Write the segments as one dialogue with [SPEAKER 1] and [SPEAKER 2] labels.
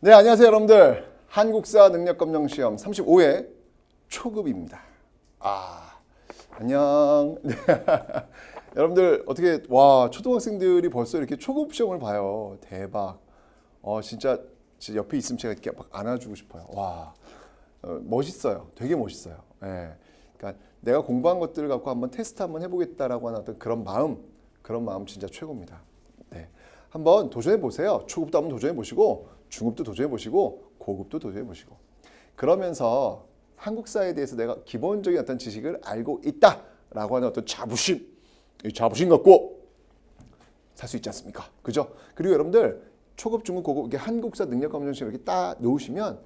[SPEAKER 1] 네, 안녕하세요 여러분들. 한국사 능력검정시험 35회 초급입니다. 안녕. 네. 여러분들 어떻게 초등학생들이 벌써 이렇게 초급 시험을 봐요. 대박. 진짜 옆에 있으면 제가 이렇게 막 안아주고 싶어요. 멋있어요. 되게 멋있어요. 네. 그러니까 내가 공부한 것들을 갖고 한번 테스트 한번 해보겠다라고 하는 어떤 그런 마음 진짜 최고입니다. 네. 한번 도전해 보세요. 초급도 한번 도전해 보시고 중급도 도전해 보시고 고급도 도전해 보시고 그러면서 한국사에 대해서 내가 기본적인 어떤 지식을 알고 있다라고 하는 어떤 자부심, 이 자부심 갖고 살 수 있지 않습니까? 그죠? 그리고 여러분들 초급, 중급, 고급 이렇게 한국사 능력검정시험 이렇게 딱 놓으시면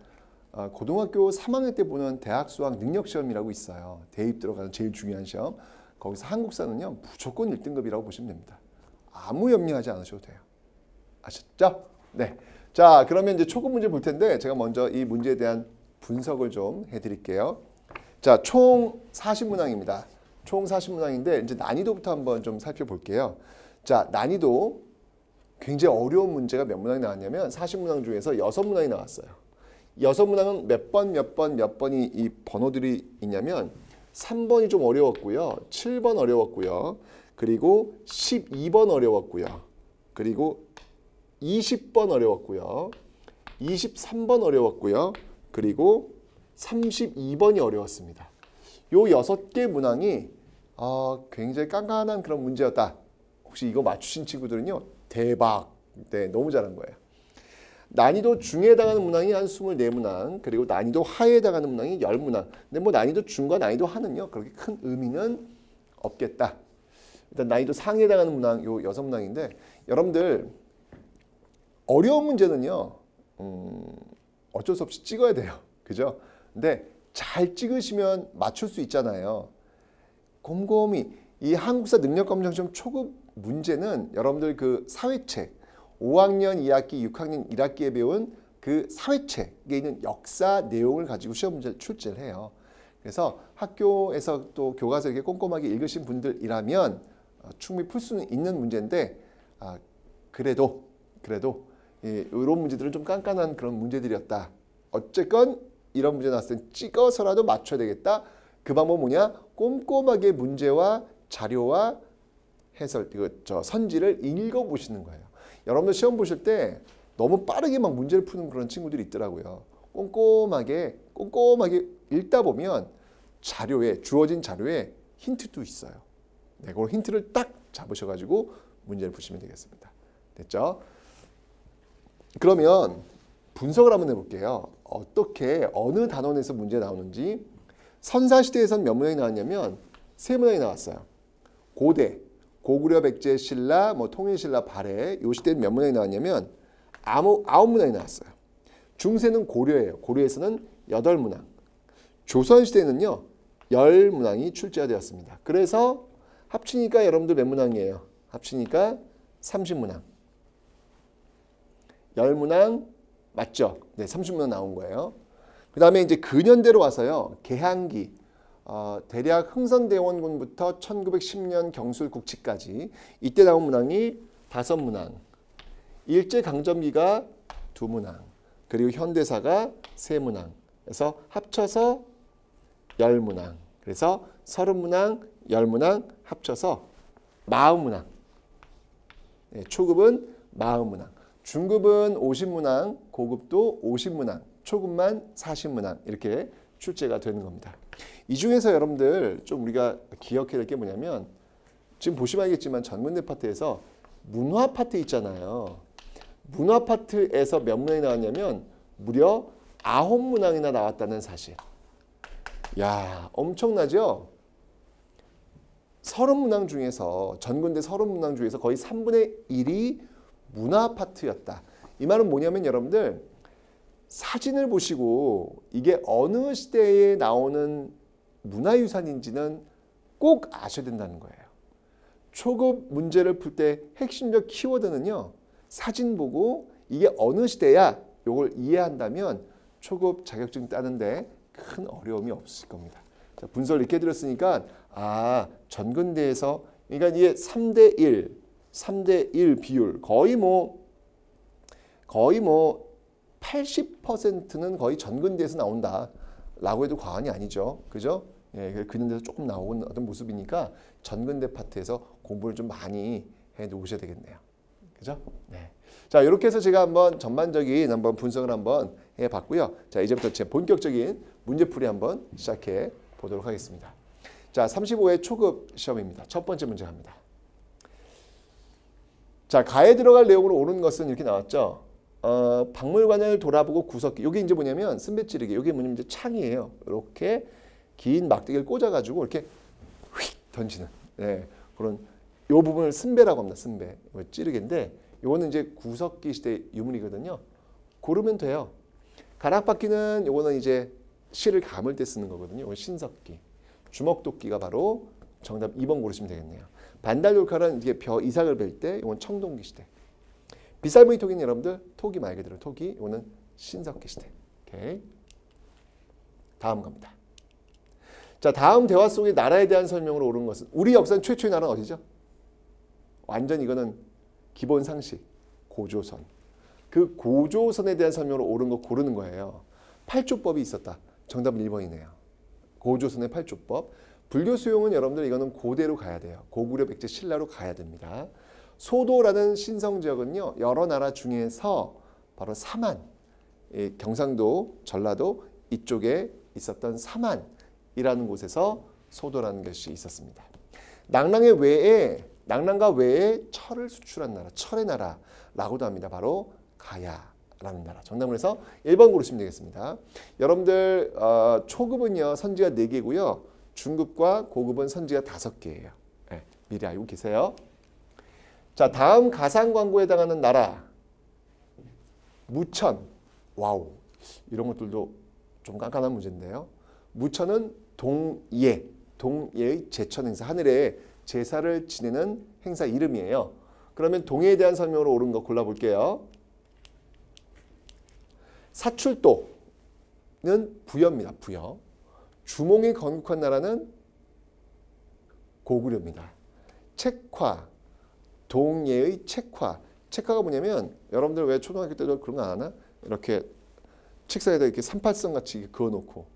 [SPEAKER 1] 고등학교 3학년 때 보는 대학 수학 능력시험이라고 있어요. 대입 들어가는 제일 중요한 시험. 거기서 한국사는요 무조건 1등급이라고 보시면 됩니다. 아무 염려하지 않으셔도 돼요. 아셨죠? 네. 자, 그러면 이제 초급 문제 볼 텐데 제가 먼저 이 문제에 대한 분석을 좀 해드릴게요. 자, 총 40문항입니다. 총 40문항인데 이제 난이도부터 한번 좀 살펴볼게요. 자, 난이도 굉장히 어려운 문제가 몇 문항이 나왔냐면 40문항 중에서 6문항이 나왔어요. 6문항은 몇 번이 이 번호들이 있냐면 3번이 좀 어려웠고요. 7번 어려웠고요. 그리고 12번 어려웠고요. 그리고 20번 어려웠고요. 23번 어려웠고요. 그리고 32번이 어려웠습니다. 요 6개 문항이 굉장히 깐깐한 그런 문제였다. 혹시 이거 맞추신 친구들은요. 대박. 네, 너무 잘한 거예요. 난이도 중에 해당하는 문항이 한 24문항, 그리고 난이도 하에 해당하는 문항이 10문항. 근데 뭐 난이도 중과 난이도 하는요. 그렇게 큰 의미는 없겠다. 일단 난이도 상에 해당하는 문항 요 6문항인데 여러분들 어려운 문제는요. 어쩔 수 없이 찍어야 돼요. 그죠? 근데 잘 찍으시면 맞출 수 있잖아요. 곰곰이 이 한국사 능력검정시험 초급 문제는 여러분들 그 사회책 5학년 2학기, 6학년 1학기에 배운 그 사회책에 있는 역사 내용을 가지고 시험 문제를 출제를 해요. 그래서 학교에서 또 교과서 이렇게 꼼꼼하게 읽으신 분들이라면 충분히 풀 수는 있는 문제인데 그래도 이런 문제들은 좀 깐깐한 그런 문제들이었다. 어쨌건 이런 문제 나왔을 때 찍어서라도 맞춰야 되겠다. 그 방법은 뭐냐? 꼼꼼하게 문제와 자료와 해설, 선지를 읽어보시는 거예요. 여러분들 시험 보실 때 너무 빠르게 막 문제를 푸는 그런 친구들이 있더라고요. 꼼꼼하게 읽다 보면 주어진 자료에 힌트도 있어요. 네, 그런 힌트를 딱 잡으셔가지고 문제를 푸시면 되겠습니다. 됐죠? 그러면 분석을 한번 해볼게요. 어떻게 어느 단원에서 문제 나오는지. 선사시대에선 몇 문항이 나왔냐면 3문항이 나왔어요. 고대, 고구려, 백제, 신라, 통일신라, 발해 요 시대는 몇 문항이 나왔냐면 9문항이 나왔어요. 중세는 고려예요. 고려에서는 8문항. 조선시대는요 10문항이 출제가 되었습니다. 그래서 합치니까 여러분들 몇 문항이에요? 합치니까 30문항. 10문항 맞죠? 네, 30문항 나온 거예요. 그 다음에 이제 근현대로 와서요. 개항기, 대략 흥선대원군부터 1910년 경술국치까지 이때 나온 문항이 5문항. 일제강점기가 2문항. 그리고 현대사가 3문항. 그래서 합쳐서 10문항. 그래서 30문항, 10문항 합쳐서 40문항. 네, 초급은 40문항. 중급은 50문항, 고급도 50문항, 초급만 40문항 이렇게 출제가 되는 겁니다. 이 중에서 여러분들 좀 우리가 기억해야 될 게 뭐냐면 지금 보시면 알겠지만 전문대 파트에서 문화 파트 있잖아요. 문화 파트에서 몇 문항이 나왔냐면 무려 9문항이나 나왔다는 사실. 야, 엄청나죠? 30문항 중에서 전근대 30문항 중에서 거의 3분의 1이 문화 파트였다. 이 말은 뭐냐면 여러분들 사진을 보시고 이게 어느 시대에 나오는 문화유산인지는 꼭 아셔야 된다는 거예요. 초급 문제를 풀 때 핵심적 키워드는요. 사진 보고 이게 어느 시대야 요걸 이해한다면 초급 자격증 따는데 큰 어려움이 없으실 겁니다. 자, 분석을 이렇게 드렸으니까 전근대에서 그러니까 이게 3대1 비율 거의 뭐 80%는 거의 전근대에서 나온다라고 해도 과언이 아니죠. 그죠? 예, 근현대에서 조금 나오는 어떤 모습이니까 전근대 파트에서 공부를 좀 많이 해 놓으셔야 되겠네요. 그죠? 네. 자, 이렇게 해서 제가 한번 전반적인 분석을 한번 해 봤고요. 자, 이제부터 제 본격적인 문제풀이 한번 시작해 보도록 하겠습니다. 자, 35회 초급 시험입니다. 첫 번째 문제 갑니다. 자, 가에 들어갈 내용으로 옳은 것은 이렇게 나왔죠. 박물관을 돌아보고 구석기. 이게 이제 뭐냐면 쓴배 찌르기. 이게 뭐냐면 이제 창이에요. 이렇게 긴 막대기를 꽂아가지고 이렇게 휙 던지는. 네, 그런 요 부분을 쓴배라고 합니다. 쓴배. 찌르기인데 요거는 이제 구석기 시대 유물이거든요. 고르면 돼요. 가락바퀴는 요거는 이제 실을 감을 때 쓰는 거거든요. 이건 신석기. 주먹도끼가 바로 정답 2번 고르시면 되겠네요. 반달돌칼은 이게 벼 이삭을 벨 때 이건 청동기 시대. 빗살무늬 토기는 여러분들 토기 말 그대로 토기. 이거는 신석기 시대. 오케이. 다음 갑니다. 자, 다음 대화 속에 나라에 대한 설명으로 옳은 것은 우리 역사는 최초의 나라는 어디죠? 완전 이거는 기본 상식. 고조선. 그 고조선에 대한 설명으로 옳은 거 고르는 거예요. 팔조법이 있었다. 정답은 1번이네요. 고조선의 팔조법. 불교 수용은 여러분들 이거는 고대로 가야 돼요. 고구려 백제 신라로 가야 됩니다. 소도라는 신성 지역은요. 여러 나라 중에서 바로 삼안, 경상도, 전라도 이쪽에 있었던 삼안이라는 곳에서 소도라는 것이 있었습니다. 낙랑과 외에 철을 수출한 나라, 철의 나라라고도 합니다. 바로 가야라는 나라. 정답을 해서 1번 고르시면 되겠습니다. 여러분들 초급은요. 선지가 4개고요. 중급과 고급은 선지가 5개예요. 네, 미리 알고 계세요. 자, 다음 가상 광고에 해당하는 나라. 무천. 와우. 이런 것들도 좀 깐깐한 문제인데요. 무천은 동예의 제천 행사. 하늘에 제사를 지내는 행사 이름이에요. 그러면 동예에 대한 설명으로 옳은 거 골라볼게요. 사출도는 부여입니다. 부여. 주몽이 건국한 나라는 고구려입니다. 책화. 동예의 책화. 책화가 뭐냐면 여러분들 왜 초등학교 때도 그런 거 안 하나? 이렇게 책상에다 이렇게 38선 같이 그어놓고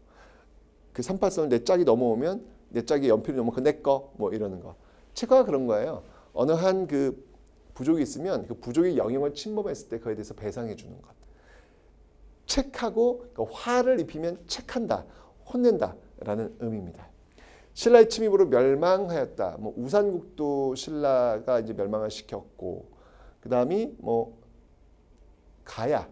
[SPEAKER 1] 그 38선을 내 짝이 넘어오면 내 짝이 연필이 넘어오면 내 거 뭐 이러는 거. 책화가 그런 거예요. 어느 한 그 부족이 있으면 그 부족의 영역을 침범했을 때 그에 대해서 배상해 주는 것. 책하고 그러니까 화를 입히면 책한다, 혼낸다라는 의미입니다. 신라의 침입으로 멸망하였다. 뭐 우산국도 신라가 이제 멸망을 시켰고, 그 다음이 뭐 가야,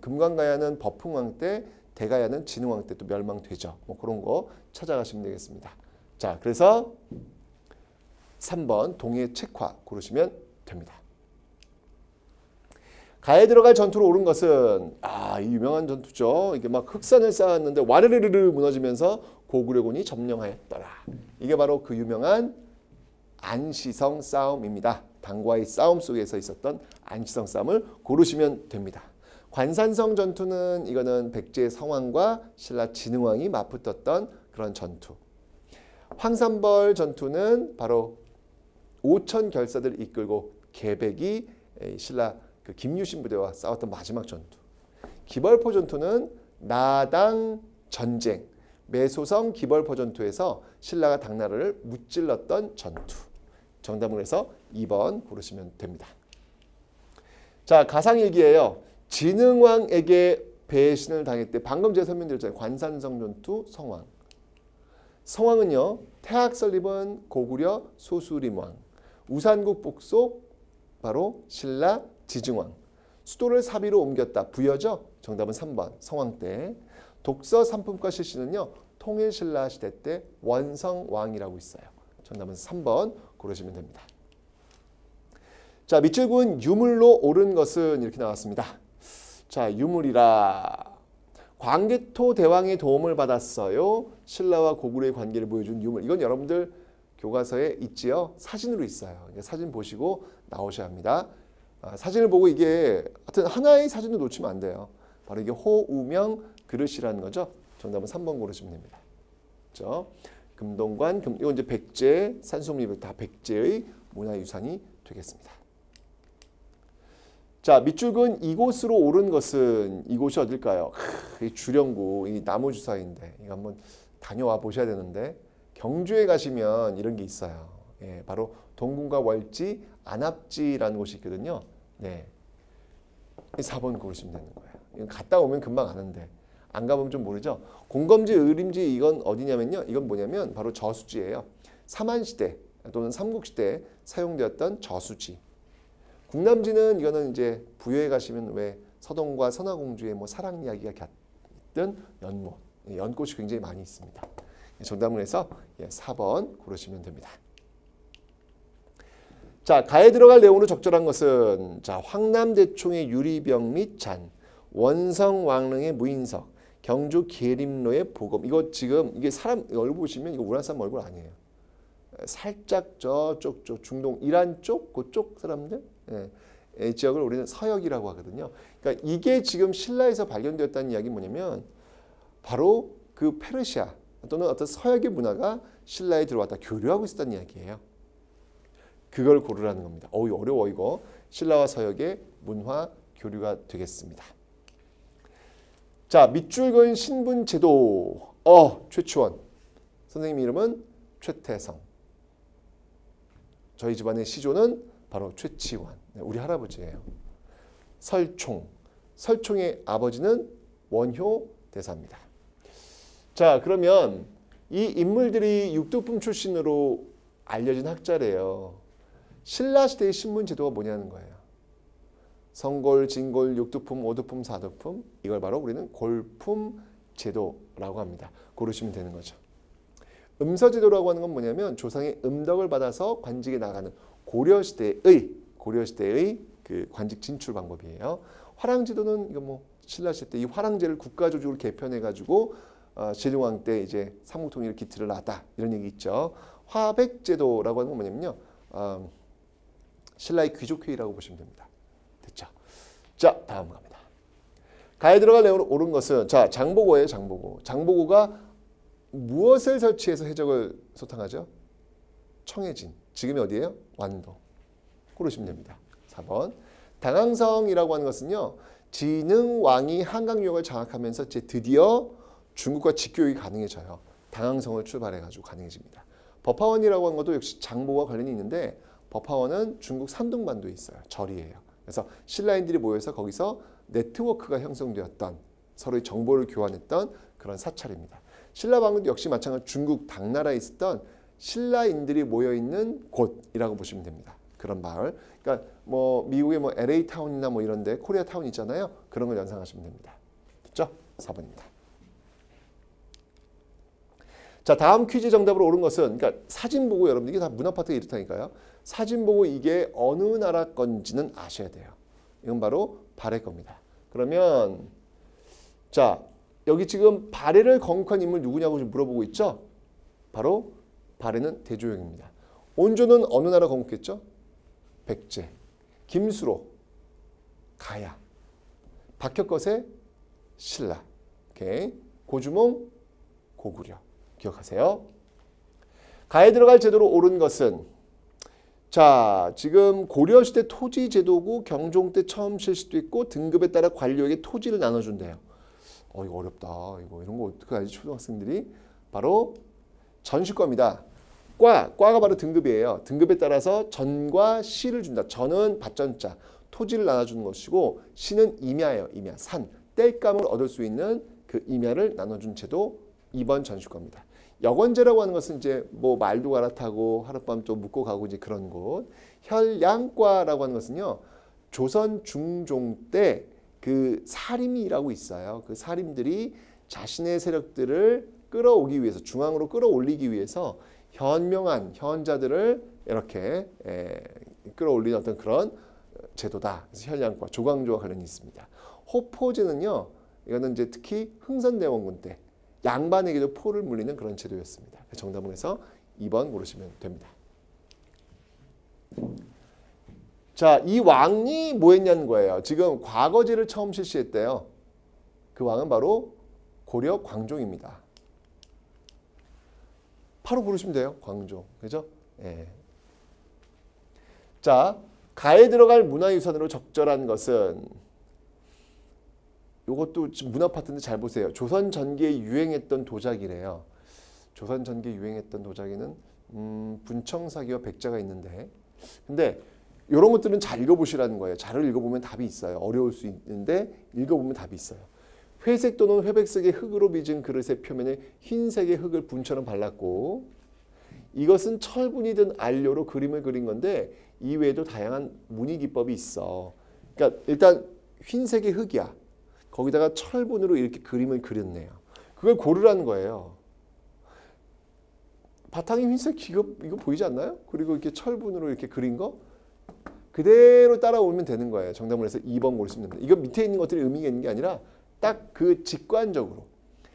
[SPEAKER 1] 금관가야는 버풍왕 때, 대가야는 진흥왕 때 또 멸망되죠. 뭐 그런 거 찾아가시면 되겠습니다. 자, 그래서 3번 동해 책화 고르시면 됩니다. 가에 들어갈 전투로 옳은 것은 이 유명한 전투죠. 이게 막 흑산을 쌓았는데 와르르르 무너지면서 고구려군이 점령하였더라. 이게 바로 그 유명한 안시성 싸움입니다. 당과의 싸움 속에서 있었던 안시성 싸움을 고르시면 됩니다. 관산성 전투는 이거는 백제 성왕과 신라 진흥왕이 맞붙었던 그런 전투. 황산벌 전투는 바로 5천 결사들을 이끌고 계백이 신라 그 김유신 부대와 싸웠던 마지막 전투. 기벌포 전투는 나당 전쟁, 매소성 기벌포 전투에서 신라가 당나라를 무찔렀던 전투. 정답을 해서 2번 고르시면 됩니다. 자, 가상일기예요. 진흥왕에게 배신을 당할 때 방금 제가 설명드렸잖아요. 관산성 전투 성왕. 성왕은요. 태학설립은 고구려 소수림왕. 우산국 복속 바로 신라 지증왕. 수도를 사비로 옮겼다. 부여죠? 정답은 3번 성왕 때. 독서 삼품과 실시는요. 통일신라 시대 때 원성왕이라고 있어요. 정답은 3번 고르시면 됩니다. 자, 밑줄은 유물로 옳은 것은 이렇게 나왔습니다. 자, 유물이라 광개토 대왕의 도움을 받았어요. 신라와 고구려의 관계를 보여준 유물. 이건 여러분들 교과서에 있지요. 사진으로 있어요. 사진 보시고 나오셔야 합니다. 사진을 보고 이게 하여튼 하나의 사진도 놓치면 안 돼요. 바로 이게 호우명 그릇이라는 거죠. 정답은 3번 고르시면 됩니다. 그렇죠? 금동관, 이건 이제 백제, 산수립 다 백제의 문화유산이 되겠습니다. 자, 밑줄은 이곳으로 옳은 것은 이곳이 어딜까요? 이 주령구, 이 나무주사인데 이거 한번 다녀와 보셔야 되는데 경주에 가시면 이런 게 있어요. 예, 바로 동궁과 월지, 안압지라는 곳이 있거든요. 네, 4번 고르시면 되는 거예요. 이건 갔다 오면 금방 아는데 안 가보면 좀 모르죠. 공검지, 의림지 이건 어디냐면요. 이건 뭐냐면 바로 저수지예요. 삼한시대 또는 삼국시대에 사용되었던 저수지. 국남지는 이거는 이제 부여에 가시면 왜 서동과 선화공주의 뭐 사랑 이야기가 곁든 연못, 연꽃이 굉장히 많이 있습니다. 정답을 해서 4번 고르시면 됩니다. 자, 가에 들어갈 내용으로 적절한 것은 자, 황남대총의 유리병 및 잔, 원성왕릉의 무인석, 경주 계림로의 보검. 이거 지금 이게 사람 얼굴 보시면 이거 우리나라 사람 얼굴 아니에요. 살짝 저쪽 중동 이란 쪽 그쪽 사람들 이 지역을 우리는 서역이라고 하거든요. 그러니까 이게 지금 신라에서 발견되었다는 이야기 뭐냐면 바로 그 페르시아 또는 어떤 서역의 문화가 신라에 들어왔다 교류하고 있었다는 이야기예요. 그걸 고르라는 겁니다. 이거 어려워 이거. 신라와 서역의 문화 교류가 되겠습니다. 자, 밑줄근 신분제도 최치원. 선생님 이름은 최태성. 저희 집안의 시조는 바로 최치원. 우리 할아버지예요. 설총. 설총의 아버지는 원효 대사입니다. 자, 그러면 이 인물들이 육두품 출신으로 알려진 학자래요. 신라시대의 신분제도가 뭐냐는 거예요. 성골, 진골, 육두품, 오두품, 사두품 이걸 바로 우리는 골품 제도라고 합니다. 고르시면 되는 거죠. 음서제도라고 하는 건 뭐냐면 조상의 음덕을 받아서 관직에 나가는 고려시대의 그 관직 진출 방법이에요. 화랑제도는 이거 뭐 신라시대 때 이 화랑제를 국가조직으로 개편해가지고 제종왕 때 이제 삼국통일 기틀을 놨다 이런 얘기 있죠. 화백제도라고 하는 건 뭐냐면요. 신라의 귀족회의라고 보시면 됩니다. 됐죠? 자, 다음 갑니다. 가에 들어갈 내용으로 옳은 것은 자, 장보고예요. 장보고. 장보고가 무엇을 설치해서 해적을 소탕하죠? 청해진. 지금이 어디예요? 완도. 고르시면 됩니다. 4번. 당항성이라고 하는 것은요. 진흥왕이 한강 유역을 장악하면서 이제 드디어 중국과 직교육이 가능해져요. 당항성을 출발해가지고 가능해집니다. 법화원이라고 하는 것도 역시 장보고와 관련이 있는데 법화원은 중국 산둥반도에 있어요. 절이에요. 그래서 신라인들이 모여서 거기서 네트워크가 형성되었던 서로의 정보를 교환했던 그런 사찰입니다. 신라방도 역시 마찬가지로 중국 당나라에 있었던 신라인들이 모여있는 곳이라고 보시면 됩니다. 그런 마을. 그러니까 뭐 미국의 뭐 LA 타운이나 뭐 이런데 코리아 타운 있잖아요. 그런 걸 연상하시면 됩니다. 됐죠? 4번입니다. 자, 다음 퀴즈 정답으로 옳은 것은 그러니까 사진 보고 여러분들 이게 다 문화파트가 이렇다니까요. 사진 보고 이게 어느 나라 건지는 아셔야 돼요. 이건 바로 발해 겁니다. 그러면 자, 여기 지금 발해를 건국한 인물 누구냐고 지금 물어보고 있죠? 바로 발해는 대조영입니다. 온조는 어느 나라 건국했죠? 백제. 김수로, 가야. 박혁거세, 신라. 오케이. 고주몽, 고구려. 기억하세요. 가에 들어갈 제도로 옳은 것은 자, 지금 고려시대 토지제도고 경종 때 처음 실시됐고 등급에 따라 관료에게 토지를 나눠준대요. 이거 어렵다. 이런 거 어떻게 알지 초등학생들이? 바로 전시과입니다. 과가 바로 등급이에요. 등급에 따라서 전과 시를 준다. 전은 밭전자, 토지를 나눠주는 것이고 시는 임야예요. 임야, 산, 땔감을 얻을 수 있는 그 임야를 나눠준 제도 2번 전시과입니다. 역원제라고 하는 것은 이제 뭐 말도 갈아타고 하룻밤 또 묵고 가고 이제 그런 곳. 혈양과라고 하는 것은요. 조선 중종 때 그 사림이라고 있어요. 그 사림들이 자신의 세력들을 끌어오기 위해서 중앙으로 끌어올리기 위해서 현명한 현자들을 이렇게 끌어올리는 어떤 그런 제도다. 그래서 현량과 조광조와 관련이 있습니다. 호포제는요, 이거는 이제 특히 흥선대원군 때 양반에게도 포를 물리는 그런 제도였습니다. 정답은 해서 2번 고르시면 됩니다. 자, 이 왕이 뭐 했냐는 거예요. 지금 과거제를 처음 실시했대요. 그 왕은 바로 고려 광종입니다. 바로 고르시면 돼요. 광종. 그죠? 예. 자, 가에 들어갈 문화유산으로 적절한 것은 이것도 문화 파트인데 잘 보세요. 조선 전기에 유행했던 도자기래요. 조선 전기에 유행했던 도자기는 분청사기와 백자가 있는데, 근데 이런 것들은 잘 읽어보시라는 거예요. 잘 읽어보면 답이 있어요. 어려울 수 있는데 읽어보면 답이 있어요. 회색 또는 회백색의 흙으로 빚은 그릇의 표면에 흰색의 흙을 분처럼 발랐고, 이것은 철분이든 안료로 그림을 그린 건데 이외에도 다양한 문의 기법이 있어. 그러니까 일단 흰색의 흙이야. 거기다가 철분으로 이렇게 그림을 그렸네요. 그걸 고르라는 거예요. 바탕이 흰색 이거 보이지 않나요? 그리고 이렇게 철분으로 이렇게 그린 거 그대로 따라오면 되는 거예요. 정답을 해서 2번 고르시면 됩니다. 이거 밑에 있는 것들이 의미가 있는 게 아니라 딱 그 직관적으로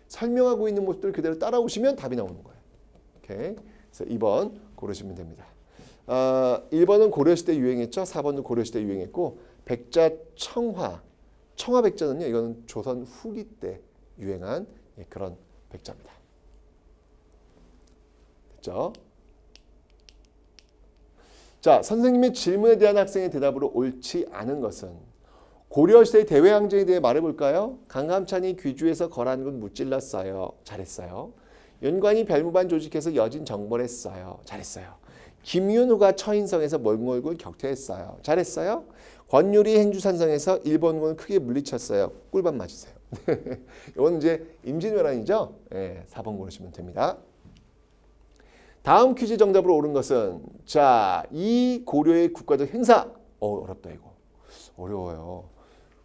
[SPEAKER 1] 설명하고 있는 모습들을 그대로 따라오시면 답이 나오는 거예요. 오케이. 그래서 2번 고르시면 됩니다. 1번은 고려시대 유행했죠. 4번도 고려시대 유행했고, 백자 청화. 청화 백자는요, 이거는 조선 후기 때 유행한 그런 백자입니다. 됐죠? 자, 선생님의 질문에 대한 학생의 대답으로 옳지 않은 것은 고려시대의 대외항쟁에 대해 말해볼까요? 강감찬이 귀주에서 거란군 무찔렀어요. 잘했어요. 윤관이 별무반 조직해서 여진 정벌했어요. 잘했어요. 김윤후가 처인성에서 몽골군 격퇴했어요. 잘했어요. 권율이 행주산성에서 일본군을 크게 물리쳤어요. 꿀밤 맞으세요. 이건 이제 임진왜란이죠. 네, 4번 고르시면 됩니다. 다음 퀴즈 정답으로 옳은 것은, 자, 이 고려의 국가적 행사. 어렵다 이거. 어려워요.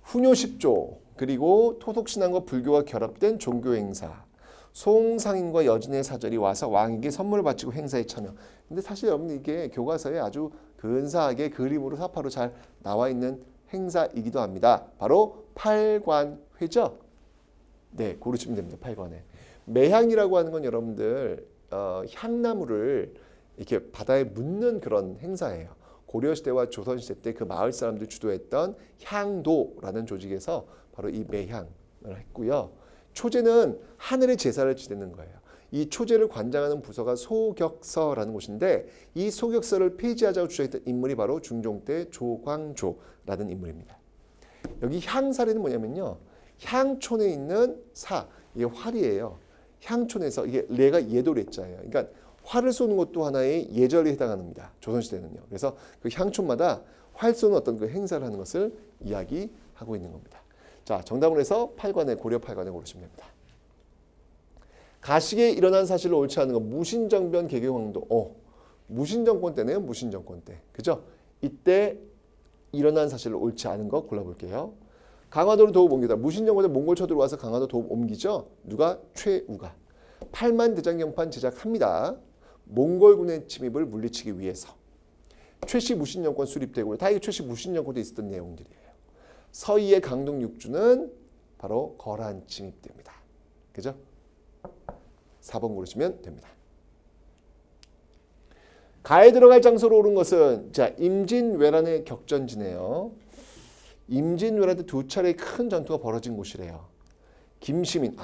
[SPEAKER 1] 훈요 10조, 그리고 토속신앙과 불교가 결합된 종교 행사. 송상인과 여진의 사절이 와서 왕에게 선물을 바치고 행사에 참여. 근데 사실 여러분 이게 교과서에 아주 근사하게 그림으로 사파로 잘 나와 있는 행사이기도 합니다. 바로 팔관회죠. 네, 고르시면 됩니다. 팔관회. 매향이라고 하는 건 여러분들 향나무를 이렇게 바다에 묻는 그런 행사예요. 고려시대와 조선시대 때 그 마을 사람들이 주도했던 향도라는 조직에서 바로 이 매향을 했고요. 초제는 하늘의 제사를 지내는 거예요. 이 초제를 관장하는 부서가 소격서라는 곳인데, 이 소격서를 폐지하자고 주장했던 인물이 바로 중종 때 조광조라는 인물입니다. 여기 향사례는 뭐냐면요, 향촌에 있는 사, 이게 활이에요. 향촌에서 이게 레가 예도래자예요. 그러니까 활을 쏘는 것도 하나의 예절에 해당합니다. 조선시대는요. 그래서 그 향촌마다 활 쏘는 어떤 그 행사를 하는 것을 이야기하고 있는 겁니다. 자, 정답을 해서 8관에 고려 8관에 고르시면 됩니다. 가식에 일어난 사실을 옳지 않은 거, 무신정변 개경황도. 무신정권 때네요. 무신정권 때. 그죠? 이때 일어난 사실을 옳지 않은 거 골라볼게요. 강화도로 도읍 옮기다. 무신정권 때 몽골 쳐들어와서 강화도 도읍 옮기죠. 누가? 최우가. 8만 대장경판 제작합니다. 몽골군의 침입을 물리치기 위해서. 최씨 무신정권 수립되고요. 다 이게 최씨 무신정권에 있었던 내용들이에요. 서희의 강동 6주는 바로 거란 침입됩니다. 그죠? 4번 고르시면 됩니다. 가에 들어갈 장소로 오른 것은, 자, 임진왜란의 격전지네요. 임진왜란 때 2차례 큰 전투가 벌어진 곳이래요. 김시민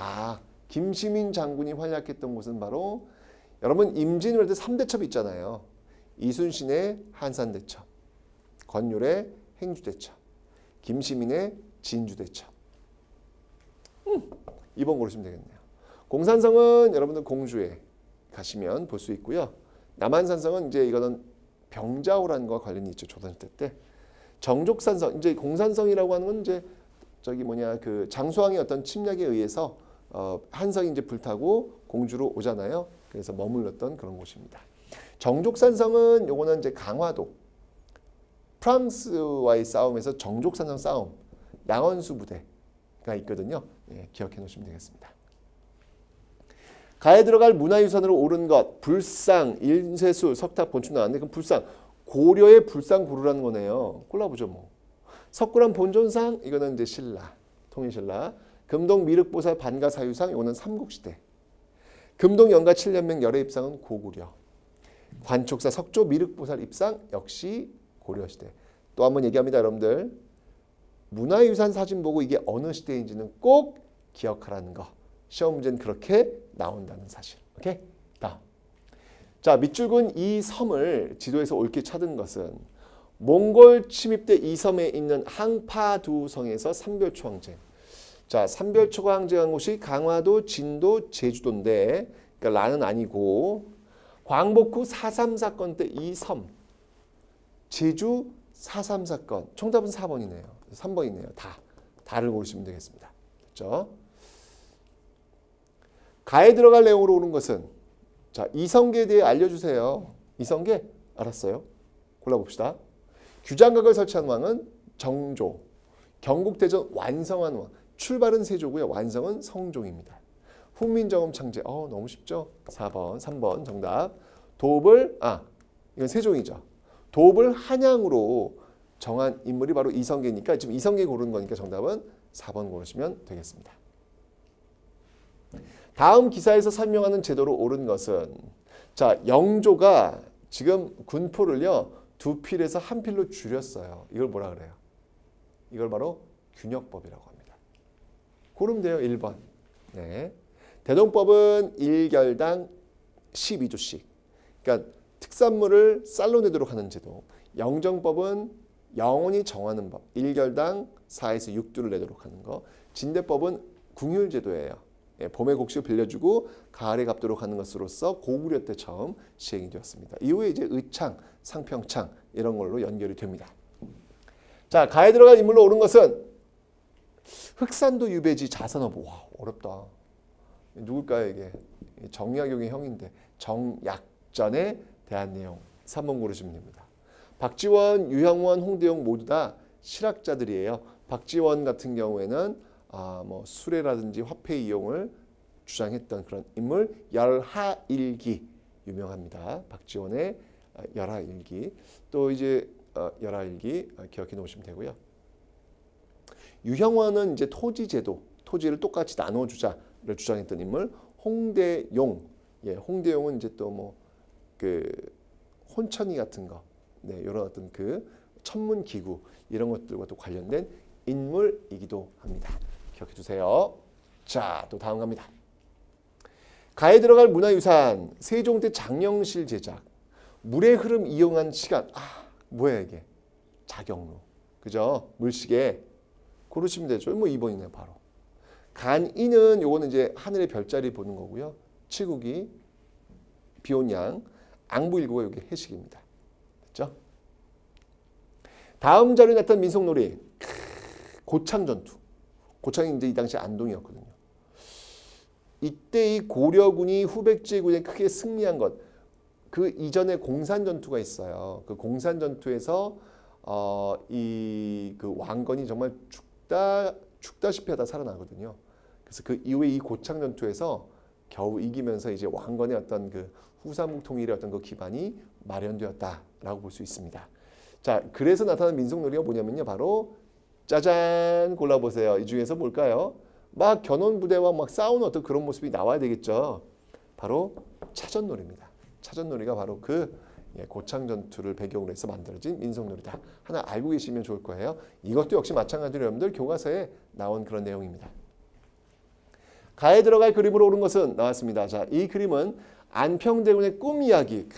[SPEAKER 1] 장군이 활약했던 곳은 바로, 여러분 임진왜란 때 3대첩 있잖아요. 이순신의 한산대첩, 권율의 행주대첩, 김시민의 진주대첩. 2번 고르시면 되겠네요. 공산성은 여러분들 공주에 가시면 볼 수 있고요. 남한산성은 이제 이거는 병자호라는 거와 관련이 있죠. 조선시대 때. 정족산성, 이제 공산성이라고 하는 건 이제 그 장수왕의 어떤 침략에 의해서 한성이 이제 불타고 공주로 오잖아요. 그래서 머물렀던 그런 곳입니다. 정족산성은 요거는 이제 강화도, 프랑스와의 싸움에서 정족산성 싸움, 양원수 부대가 있거든요. 예, 기억해 놓으시면 되겠습니다. 가에 들어갈 문화유산으로 옳은 것, 불상, 인쇄술, 석탑, 건축 나왔는데 그럼 불상, 고려의 불상 고르라는 거네요. 골라보죠 뭐. 석굴암 본존상, 이거는 이제 신라, 통일신라. 금동 미륵보살 반가사유상, 이거는 삼국시대. 금동 영가 7년명 열애 입상은 고구려. 관촉사 석조 미륵보살 입상 역시 고려시대. 또 한번 얘기합니다 여러분들. 문화유산 사진 보고 이게 어느 시대인지는 꼭 기억하라는 거. 시험 문제는 그렇게 나온다는 사실. 오케이? 다음. 자, 밑줄근 이 섬을 지도에서 옳게 찾은 것은 몽골 침입 때 이 섬에 있는 항파두성에서 삼별초항쟁. 자, 삼별초항쟁한 곳이 강화도, 진도, 제주도인데 그러니까 라는 아니고 광복 후 4.3 사건 때 이 섬 제주 4.3 사건. 정답은 4번이네요. 3번이네요. 다를 고르시면 되겠습니다. 됐죠? 가에 들어갈 내용으로 오는 것은 자, 이성계에 대해 알려주세요. 이성계 알았어요? 골라봅시다. 규장각을 설치한 왕은 정조. 경국대전 완성한 왕. 출발은 세조고요. 완성은 성종입니다. 훈민정음 창제. 너무 쉽죠? 4번, 3번 정답. 도읍을 이건 세종이죠. 도읍을 한양으로 정한 인물이 바로 이성계니까 지금 이성계 고르는 거니까 정답은 4번 고르시면 되겠습니다. 다음 기사에서 설명하는 제도로 옳은 것은 자, 영조가 지금 군포를요. 2필에서 1필로 줄였어요. 이걸 뭐라 그래요? 이걸 바로 균역법이라고 합니다. 고르면 돼요. 1번. 네. 대동법은 1결당 12조씩. 그러니까 특산물을 쌀로 내도록 하는 제도. 영정법은 영원히 정하는 법. 1결당 4에서 6두를 내도록 하는 거. 진대법은 궁율제도예요. 봄에 곡식을 빌려주고 가을에 갚도록 하는 것으로서 고구려 때 처음 시행이 되었습니다. 이후에 이제 의창, 상평창 이런 걸로 연결이 됩니다. 자, 가에 들어갈 인물로 옳은 것은 흑산도 유배지 자선어부. 와, 어렵다. 누굴까요 이게? 정약용의 형인데 정약전에 대한 내용 3번 고르시면 됩니다. 박지원, 유형원, 홍대용 모두 다 실학자들이에요. 박지원 같은 경우에는 수레라든지 화폐 이용을 주장했던 그런 인물. 열하일기 유명합니다. 박지원의 열하일기. 또 이제 열하일기 기억해 놓으시면 되고요. 유형원은 이제 토지제도, 토지를 똑같이 나눠주자를 주장했던 인물. 홍대용, 홍대용은 이제 또 혼천이 같은 거, 이런 어떤 그 천문 기구 이런 것들과 또 관련된 인물이기도 합니다. 기억해 주세요. 자, 또 다음 갑니다. 가에 들어갈 문화유산 세종 때 장영실 제작. 물의 흐름 이용한 시간. 뭐야 이게? 자경로. 그죠? 물시계. 고르시면 되죠. 2번이네요, 바로. 간이는 요거는 이제 하늘의 별자리 보는 거고요. 칠국이, 비온양, 앙부일고가 여기 해식입니다. 됐죠? 다음 자료에 나타난 민속놀이. 고창전투. 고창이 이제 이 당시 안동이었거든요. 이때 이 고려군이 후백제군에 크게 승리한 것. 그 이전에 공산전투가 있어요. 그 공산전투에서 그 왕건이 정말 죽다시피 하다 살아나거든요. 그래서 그 이후에 이 고창전투에서 겨우 이기면서 이제 왕건의 어떤 그 후삼국 통일의 어떤 그 기반이 마련되었다라고 볼 수 있습니다. 자, 그래서 나타난 민속놀이가 뭐냐면요, 바로 짜잔 골라보세요. 이 중에서 뭘까요? 막 견훤부대와 막 싸우는 어떤 그런 모습이 나와야 되겠죠. 바로 차전놀이입니다. 차전놀이가 바로 그 고창전투를 배경으로 해서 만들어진 민속놀이다. 하나 알고 계시면 좋을 거예요. 이것도 역시 마찬가지로 여러분들 교과서에 나온 그런 내용입니다. 가에 들어갈 그림으로 옳은 것은 나왔습니다. 자, 이 그림은 안평대군의 꿈 이야기.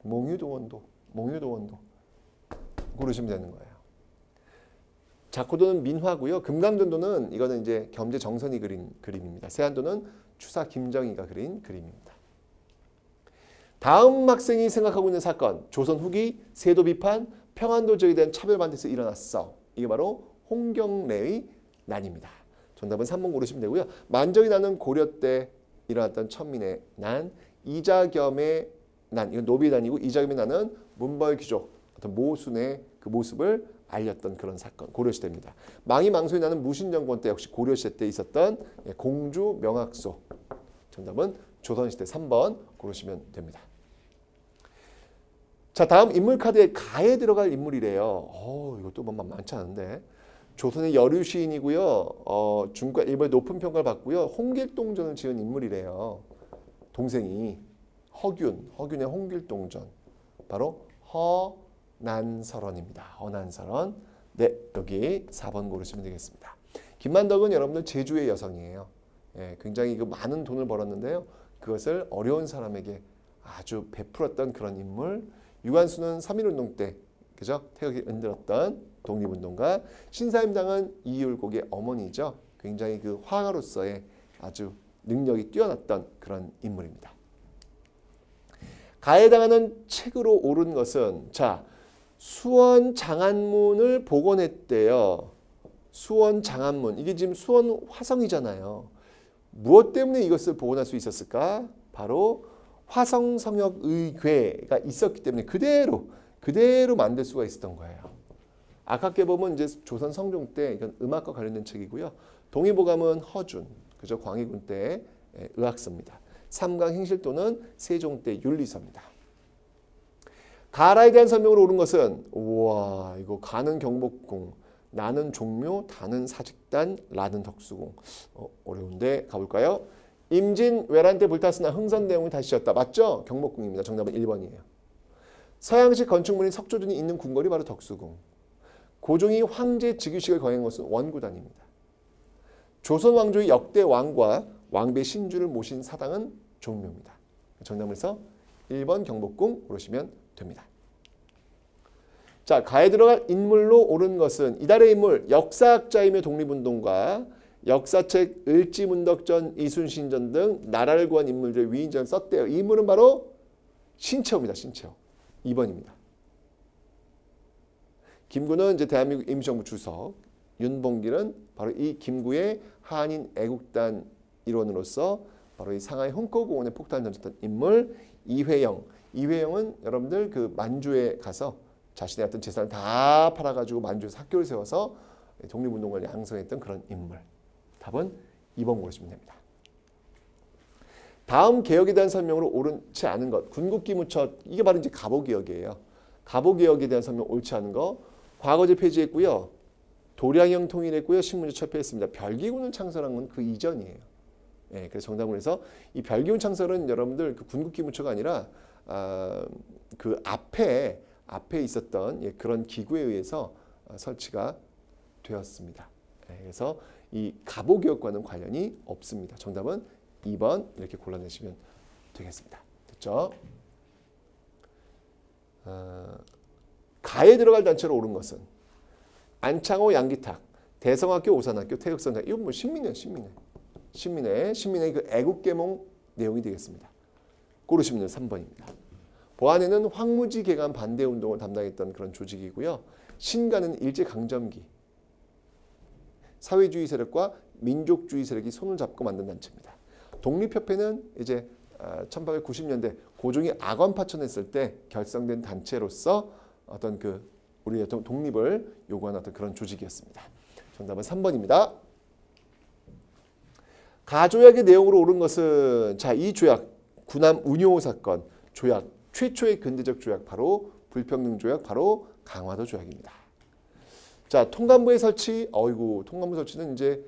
[SPEAKER 1] 몽유도원도 고르시면 되는 거예요. 자코도는 민화고요. 금강전도는 이거는 이제 겸재 정선이 그린 그림입니다. 세안도는 추사 김정희가 그린 그림입니다. 다음 학생이 생각하고 있는 사건. 조선 후기 세도 비판, 평안도저에 대한 차별 반대에서 일어났어. 이게 바로 홍경래의 난입니다. 정답은 3번 고르시면 되고요. 만정이 나는 고려 때 일어났던 천민의 난, 이자겸의 난, 이건 노비의 난이고 이자겸의 난은 문벌귀족, 어떤 모순의 그 모습을 알렸던 그런 사건, 고려시대입니다. 망이 망소에 나는 무신정권 때 역시 고려시대 때 있었던 공주 명학소. 정답은 조선시대 3번 고르시면 됩니다. 자, 다음 인물 카드에 가에 들어갈 인물이래요. 이것도 뭐 많지 않은데. 조선의 여류 시인이고요. 중과 일본의 높은 평가를 받고요. 홍길동전을 지은 인물이래요. 동생이 허균의 홍길동전. 바로 허난설원입니다. 허난설원. 네, 여기 4번 고르시면 되겠습니다. 김만덕은 여러분들 제주의 여성이에요. 예, 굉장히 많은 돈을 벌었는데요. 그것을 어려운 사람에게 아주 베풀었던 그런 인물. 유관순은 3.1운동 때 그죠? 태극기 흔들었던 독립운동가. 신사임당은 이율곡의 어머니죠. 굉장히 그 화가로서의 아주 능력이 뛰어났던 그런 인물입니다. 가에 해당하는 책으로 옳은 것은 자, 수원 장안문을 복원했대요. 수원 장안문. 이게 지금 수원 화성이잖아요. 무엇 때문에 이것을 복원할 수 있었을까? 바로 화성성역의궤가 있었기 때문에 그대로 만들 수가 있었던 거예요. 아깝게 보면 이제 조선 성종 때 이건 음악과 관련된 책이고요. 동의보감은 허준, 그죠? 광해군 때 의학서입니다. 삼강 행실도는 세종 때 윤리서입니다. 가라에 대한 설명으로 옳은 것은 우와 이거 가는 경복궁, 나는 종묘, 다는 사직단, 라는 덕수궁. 어려운데 가볼까요? 임진 외란 때 불탔으나 흥선 내용이 다시 지었다. 맞죠? 경복궁입니다. 정답은 1번이에요. 서양식 건축물인 석조준이 있는 궁궐이 바로 덕수궁. 고종이 황제 즉위식을 거행한 것은 원구단입니다. 조선 왕조의 역대 왕과 왕배 신주를 모신 사당은 종묘입니다. 정답에서 1번 경복궁 고르시면 됩니다. 자, 가에 들어갈 인물로 옳은 것은 이달의 인물 역사학자이며 독립운동가, 역사책 을지문덕전, 이순신전 등 나라를 구한 인물들의 위인전을 썼대요. 이 인물은 바로 신채호입니다. 신채호. 2번입니다. 김구는 이제 대한민국 임시정부 주석, 윤봉길은 바로 이 김구의 한인 애국단 일원으로서 바로 이 상하이 흥포공원에 폭탄을 던졌던 인물. 이회영은 여러분들 그 만주에 가서 자신의 어떤 재산을 다 팔아가지고 만주에서 학교를 세워서 독립운동을 양성했던 그런 인물. 답은 2번 고르시면 됩니다. 다음 개혁에 대한 설명으로 옳지 않은 것. 군국기무처 이게 바로 이제 갑오개혁이에요. 갑오개혁에 대한 설명 옳지 않은 거. 과거제 폐지했고요. 도량형 통일했고요. 신문제 철폐했습니다. 별기군을 창설한 건 그 이전이에요. 예, 그래서 정답을 해서 이 별기군 창설은 여러분들 그 군국기무처가 아니라 그 앞에 있었던 그런 기구에 의해서 설치가 되었습니다. 예, 그래서 이 갑오개혁과는 관련이 없습니다. 정답은 2번 이렇게 골라내시면 되겠습니다. 됐죠? 가에 들어갈 단체로 옳은 것은 안창호 양기탁, 대성학교, 오산학교, 태극선장. 이건 뭐 신민의 그 애국계몽 내용이 되겠습니다. 고르시면 3번입니다. 보안에는 황무지 개간 반대 운동을 담당했던 그런 조직이고요. 신가는 일제강점기 사회주의 세력과 민족주의 세력이 손을 잡고 만든 단체입니다. 독립협회는 이제 1890년대 고종이 악원 파천했을 때 결성된 단체로서 어떤 그 우리의 독립을 요구하는 어떤 그런 조직이었습니다. 정답은 3번입니다. 가조약의 내용으로 옳은 것은 자, 이 조약 군함 운요 사건 조약 최초의 근대적 조약 바로 불평등 조약 바로 강화도 조약입니다. 자, 통감부의 설치 통감부 설치는 이제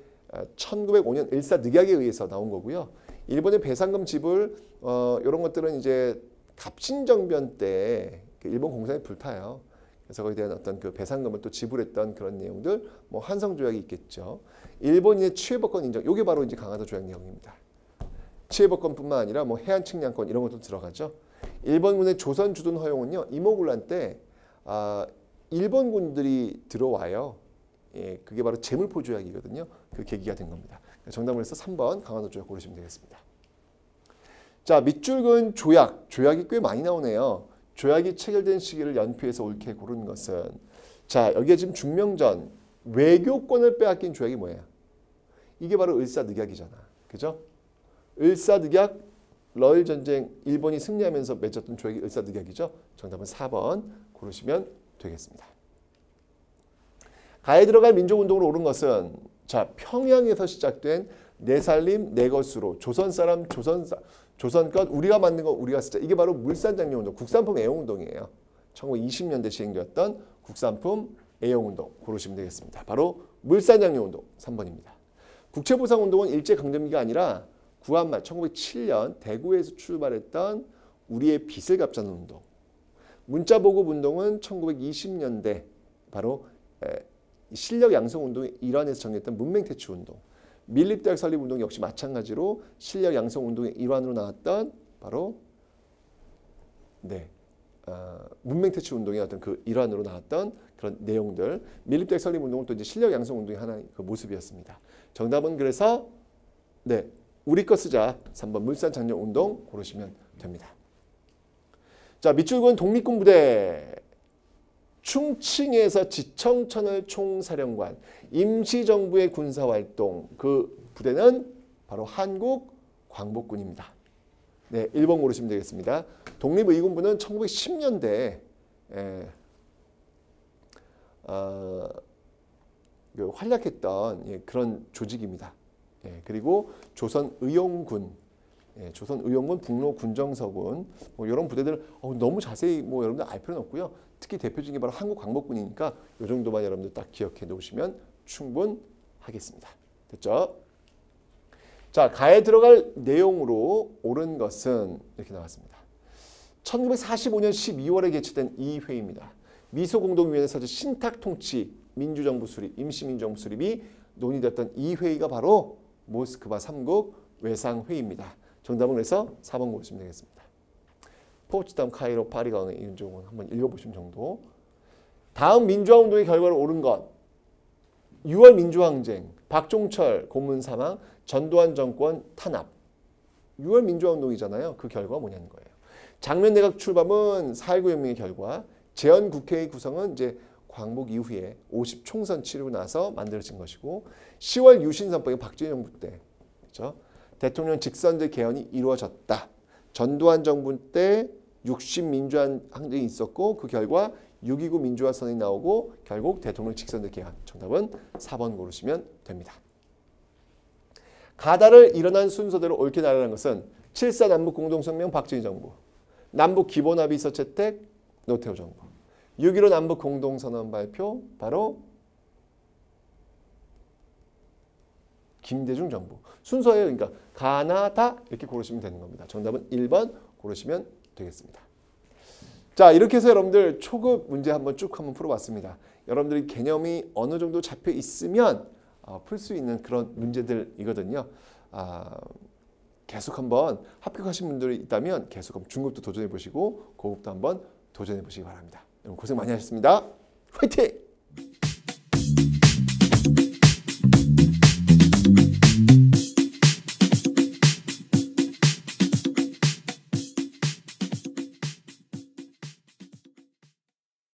[SPEAKER 1] 1905년 일사늑약에 의해서 나온 거고요. 일본의 배상금 지불 이런 것들은 이제 갑신정변 때 일본 공산이 불타요. 그래서 거기에 대한 어떤 그 배상금을 또 지불했던 그런 내용들, 뭐 한성 조약이 있겠죠. 일본인의 취해법권 인정, 이게 바로 이제 강화도 조약 내용입니다. 취해법권뿐만 아니라 뭐 해안 측량권 이런 것도 들어가죠. 일본군의 조선 주둔 허용은요, 이모군란 때 일본군들이 들어와요. 예, 그게 바로 제물포 조약이거든요. 그 계기가 된 겁니다. 정답을 해서 3번 강화도 조약 고르시면 되겠습니다. 자, 밑줄 그은 조약이 꽤 많이 나오네요. 조약이 체결된 시기를 연표해서 옳게 고른 것은 자, 여기에 지금 중명전 외교권을 빼앗긴 조약이 뭐예요? 이게 바로 을사늑약이잖아. 그죠? 을사늑약 러일 전쟁 일본이 승리하면서 맺었던 조약이 을사늑약이죠. 정답은 4번 고르시면 되겠습니다. 가에 들어갈 민족운동으로 옳은 것은 자, 평양에서 시작된 내 살림 내 것으로 조선 조선 것 우리가 만든 거 우리가 쓰자. 이게 바로 물산장려운동, 국산품 애용운동이에요. 1920년대 시행되었던 국산품 애용운동 고르시면 되겠습니다. 바로 물산장려운동 3번입니다. 국채보상운동은 일제강점기가 아니라 구한말 1907년 대구에서 출발했던 우리의 빚을 갚자는 운동. 문자보급운동은 1920년대 바로 실력 양성운동의 일환에서 정했던 문맹퇴치운동. 밀립대학 설립운동 역시 마찬가지로 실력 양성운동의 일환으로 나왔던 바로 문맹퇴치운동의 어떤 그 일환으로 나왔던 그런 내용들. 밀립대학 설립운동은 또 이제 실력 양성운동의 하나의 그 모습이었습니다. 정답은 그래서 우리 거 쓰자. 3번 물산장려운동 고르시면 됩니다. 자, 밑줄근 독립군 부대. 충칭에서 지청천을 총사령관, 임시정부의 군사활동, 그 부대는 바로 한국광복군입니다. 1번 고르시면 되겠습니다. 독립의군부는 1910년대에 활약했던 그런 조직입니다. 그리고 조선의용군, 조선의용군, 북로군정서군 이런 부대들 너무 자세히 여러분들 알 필요는 없고요. 특히 대표적인 게 바로 한국광복군이니까 이 정도만 여러분들 딱 기억해 놓으시면 충분하겠습니다. 됐죠? 자, 가에 들어갈 내용으로 옳은 것은 이렇게 나왔습니다. 1945년 12월에 개최된 이 회의입니다. 미소공동위원회 서재 신탁통치 민주정부 수립, 임시민주정부 수립이 논의됐던 이 회의가 바로 모스크바 3국 외상회의입니다. 정답은 그래서 4번 고르시면 되겠습니다. 포츠담, 카이로, 파리가 오는 이런 쪽은 한번 읽어보시면 정도. 다음 민주화운동의 결과로 옳은 것. 6월 민주항쟁, 박종철 고문 사망, 전두환 정권 탄압. 6월 민주화운동이잖아요. 그 결과가 뭐냐는 거예요. 장면 내각 출범은 4.19 혁명의 결과, 재헌 국회의 구성은 이제 광복 이후에 50 총선 치르고 나서 만들어진 것이고, 10월 유신선법이 박정희 정부 때, 그렇죠? 대통령 직선제 개헌이 이루어졌다. 전두환 정부 때 60 민주화 항쟁이 있었고 그 결과 6.29 민주화 선언이 나오고 결국 대통령 직선제 개헌. 정답은 4번 고르시면 됩니다. 가다를 일어난 순서대로 옳게 나열하는 것은 7.4 남북공동성명 박정희 정부, 남북 기본합의서 채택 노태우 정부, 6.15 남북공동선언 발표 바로 김대중 정부. 순서예요. 그러니까 가나다 이렇게 고르시면 되는 겁니다. 정답은 1번 고르시면 되겠습니다. 자, 이렇게 해서 여러분들 초급 문제 한번 풀어봤습니다. 여러분들이 개념이 어느 정도 잡혀 있으면 풀 수 있는 그런 문제들이거든요. 계속 한번 합격하신 분들이 있다면 계속 한번 중급도 도전해 보시고 고급도 한번 도전해 보시기 바랍니다. 여러분 고생 많이 하셨습니다. 화이팅!